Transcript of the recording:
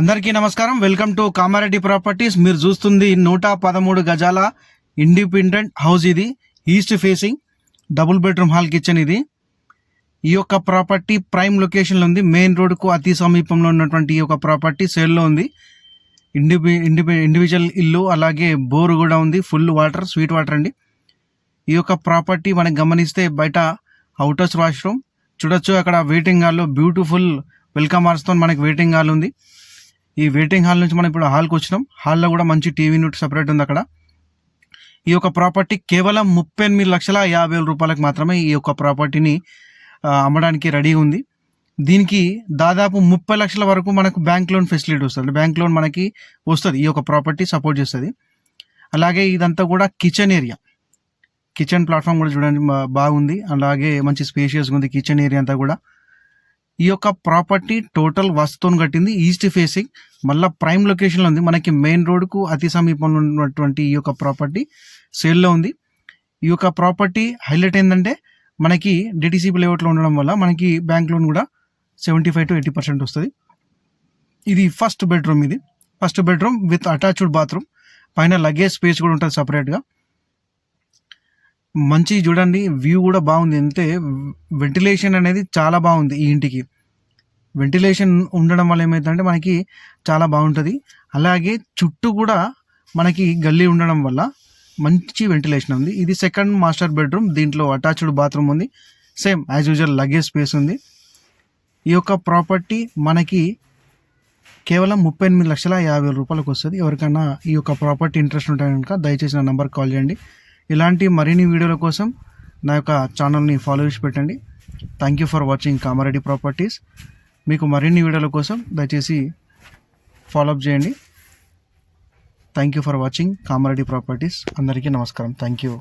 అందరికీ నమస్కారం. Welcome to Kamareddy properties. మీరు చూస్తుంది 113 గజాల ఇండిపెండెంట్ హౌస్. ఇది east facing double bedroom hall kitchen. ఇది ఈ యొక్క ప్రాపర్టీ ప్రైమ్ లొకేషన్లో ఉంది. మెయిన్ రోడ్కు అతి సమీపంలో ఉన్నటువంటి ఈ యొక్క ప్రాపర్టీ సేల్లో ఉంది. ఇండివిజువల్ ఇల్లు, అలాగే బోర్ కూడా ఉంది. ఫుల్ వాటర్, స్వీట్ వాటర్ అండి. ఈ యొక్క ప్రాపర్టీ మనకు గమనిస్తే బయట అవుటర్స్ వాష్రూమ్ చూడొచ్చు. అక్కడ వెయిటింగ్ హాల్లో బ్యూటిఫుల్ వెల్కమ్ ఆర్స్తో మనకి వెయిటింగ్ హాల్ ఉంది. ఈ వెయిటింగ్ హాల్ నుంచి మనం ఇప్పుడు హాల్కి వచ్చినాం. హాల్లో కూడా మంచి టీవీ యూనిట్ సపరేట్ ఉంది అక్కడ. ఈ యొక్క ప్రాపర్టీ కేవలం 38,50,000 రూపాయలకు మాత్రమే ఈ యొక్క ప్రాపర్టీని అమ్మడానికి రెడీ ఉంది. దీనికి దాదాపు 30 లక్షల వరకు మనకు బ్యాంక్ లోన్ ఫెసిలిటీ వస్తుంది. బ్యాంక్ లోన్ మనకి వస్తుంది, ఈ యొక్క ప్రాపర్టీ సపోర్ట్ చేస్తుంది. అలాగే ఇదంతా కూడా కిచెన్ ఏరియా, కిచెన్ ప్లాట్ఫామ్ కూడా చూడండి బాగుంది. అలాగే మంచి స్పేషియస్గా ఉంది కిచెన్ ఏరియా అంతా కూడా. ఈ యొక్క ప్రాపర్టీ టోటల్ వస్తువును కట్టింది, ఈస్ట్ ఫేసింగ్, మళ్ళీ ప్రైమ్ లొకేషన్లో ఉంది. మనకి మెయిన్ రోడ్కు అతి సమీపంలో ఉన్నటువంటి ఈ యొక్క ప్రాపర్టీ సేల్లో ఉంది. ఈ యొక్క ప్రాపర్టీ హైలైట్ ఏంటంటే మనకి డిటిసిపి లేఅవుట్లో ఉండడం వల్ల మనకి బ్యాంక్ లోన్ కూడా 75 to 80% వస్తుంది. ఇది ఫస్ట్ బెడ్రూమ్. ఇది first bedroom with attached bathroom. పైన లగేజ్ స్పేస్ కూడా ఉంటుంది సపరేట్గా. మంచి చూడండి, వ్యూ కూడా బాగుంది. అంటే వెంటిలేషన్ అనేది చాలా బాగుంది. ఈ ఇంటికి వెంటిలేషన్ ఉండడం వల్ల ఏమవుతుందంటే మనకి చాలా బాగుంటుంది. అలాగే చుట్టూ కూడా మనకి గల్లీ ఉండడం వల్ల మంచి వెంటిలేషన్ ఉంది. ఇది సెకండ్ మాస్టర్ బెడ్రూమ్. దీంట్లో అటాచ్డ్ బాత్రూమ్ ఉంది. Same as usual luggage space ఉంది. ఈ యొక్క ప్రాపర్టీ మనకి కేవలం 38,50,000 రూపాయలకు వస్తుంది. ఎవరికైనా ఈ యొక్క ప్రాపర్టీ ఇంట్రెస్ట్ ఉంటే కనుక దయచేసి నా నెంబర్కి కాల్ చేయండి. ఇలాంటి మరిన్ని వీడియోల కోసం నా యొక్క ఛానల్ని ఫాలో చేసి పెట్టండి. Thank you for watching Kamareddy properties. మీకు మరిన్ని వీడియోల కోసం దయచేసి ఫాలోఅప్ చేయండి. Thank you for watching Kamareddy properties. అందరికీ నమస్కారం. Thank you.